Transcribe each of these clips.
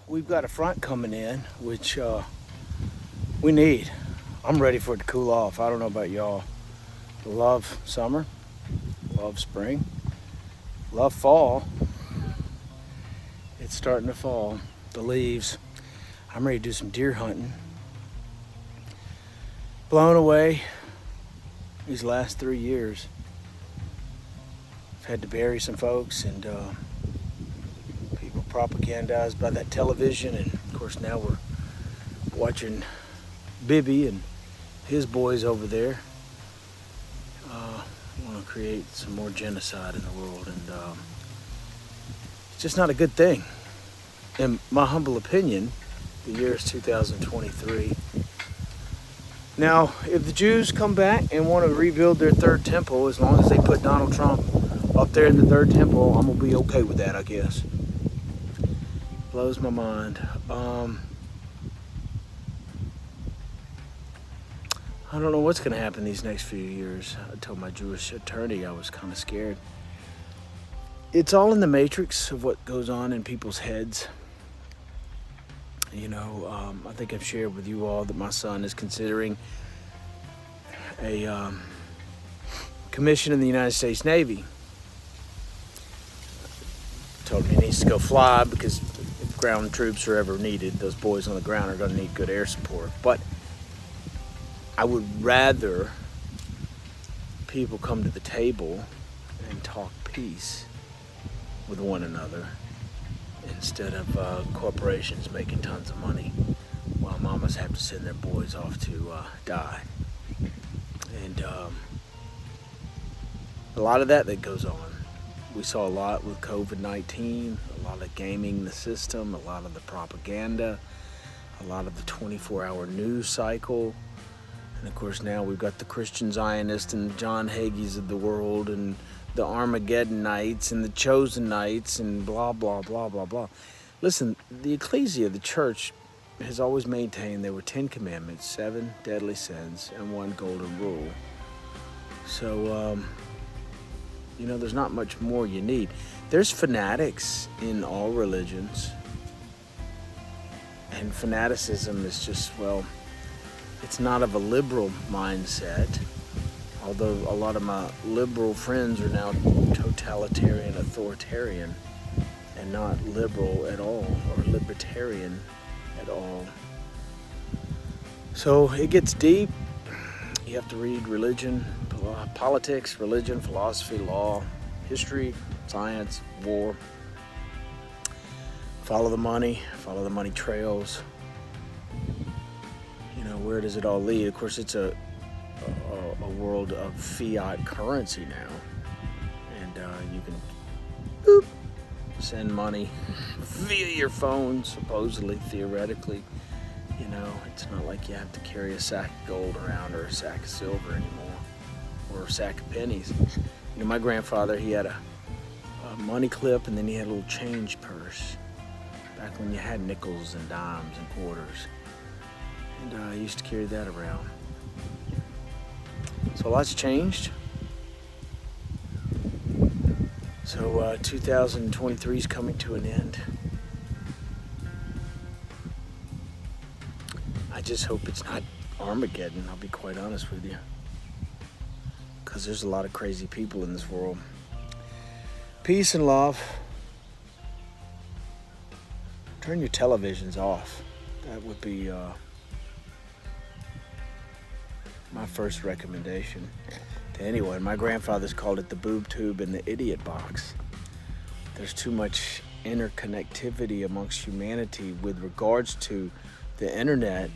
we've got a front coming in, which we need. I'm ready for it to cool off. I don't know about y'all. Love summer, love spring, love fall. It's starting to fall. The leaves. I'm ready to do some deer hunting. Blown away these last 3 years. I've had to bury some folks, and people propagandized by that television, and of course now we're watching Bibi and his boys over there want to create some more genocide in the world, and it's just not a good thing. In my humble opinion, the year is 2023. Now, if the Jews come back and want to rebuild their third temple, as long as they put Donald Trump up there in the third temple, I'm going to be okay with that, I guess. Blows my mind. I don't know what's going to happen these next few years. I told my Jewish attorney I was kind of scared. It's all in the matrix of what goes on in people's heads. You know, I think I've shared with you all that my son is considering a commission in the United States Navy. Told him he needs to go fly because if ground troops are ever needed, those boys on the ground are going to need good air support. But I would rather people come to the table and talk peace with one another instead of corporations making tons of money while mamas have to send their boys off to die. And a lot of that goes on. We saw a lot with COVID-19, a lot of gaming the system, a lot of the propaganda, a lot of the 24-hour news cycle. And of course now we've got the Christian Zionists and the John Hagees of the world and the Armageddonites and the Chosenites and blah, blah, blah, blah, blah. Listen, the ecclesia, the church, has always maintained there were 10 commandments, 7 deadly sins, and 1 golden rule. So, you know, there's not much more you need. There's fanatics in all religions. And fanaticism is just, well, it's not of a liberal mindset, although a lot of my liberal friends are now totalitarian, authoritarian, and not liberal at all, or libertarian at all. So it gets deep. You have to read religion, politics, religion, philosophy, law, history, science, war. Follow the money trails. Where does it all lead? Of course, it's a world of fiat currency now, and you can send money via your phone, supposedly, theoretically. You know, it's not like you have to carry a sack of gold around or a sack of silver anymore, or a sack of pennies. You know, my grandfather, he had a money clip, and then he had a little change purse back when you had nickels and dimes and quarters. And I used to carry that around. So a lot's changed. So 2023 is coming to an end. I just hope it's not Armageddon, I'll be quite honest with you. Because there's a lot of crazy people in this world. Peace and love. Turn your televisions off. That would be my first recommendation to anyone. My grandfather's called it the boob tube and the idiot box. There's too much interconnectivity amongst humanity with regards to the internet,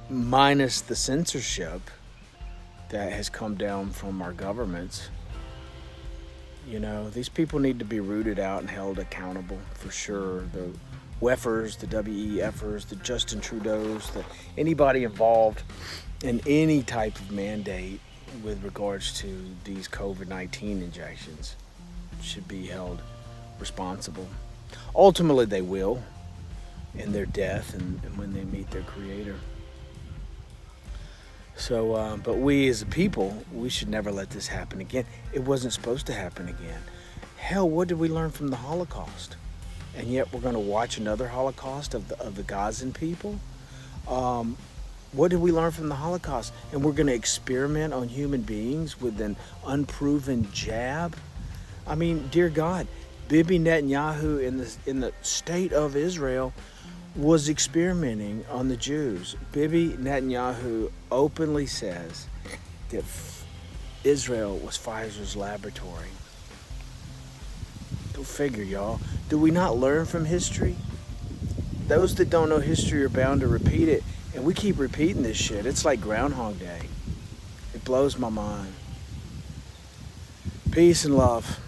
minus the censorship that has come down from our governments. You know, these people need to be rooted out and held accountable for sure. The WEFers, the WEFers, the Justin Trudeaus, anybody involved in any type of mandate with regards to these COVID-19 injections should be held responsible. Ultimately, they will in their death and when they meet their creator. So, but we as a people, we should never let this happen again. It wasn't supposed to happen again. Hell, what did we learn from the Holocaust? and yet we're going to watch another Holocaust of the Gazan people. What did we learn from the Holocaust? And we're going to experiment on human beings with an unproven jab. I mean, dear God, Bibi Netanyahu in the state of Israel was experimenting on the Jews. Bibi Netanyahu openly says that Israel was Pfizer's laboratory. Go figure, y'all. Do we not learn from history? Those that don't know history are bound to repeat it. And we keep repeating this shit. It's like Groundhog Day. It blows my mind. Peace and love.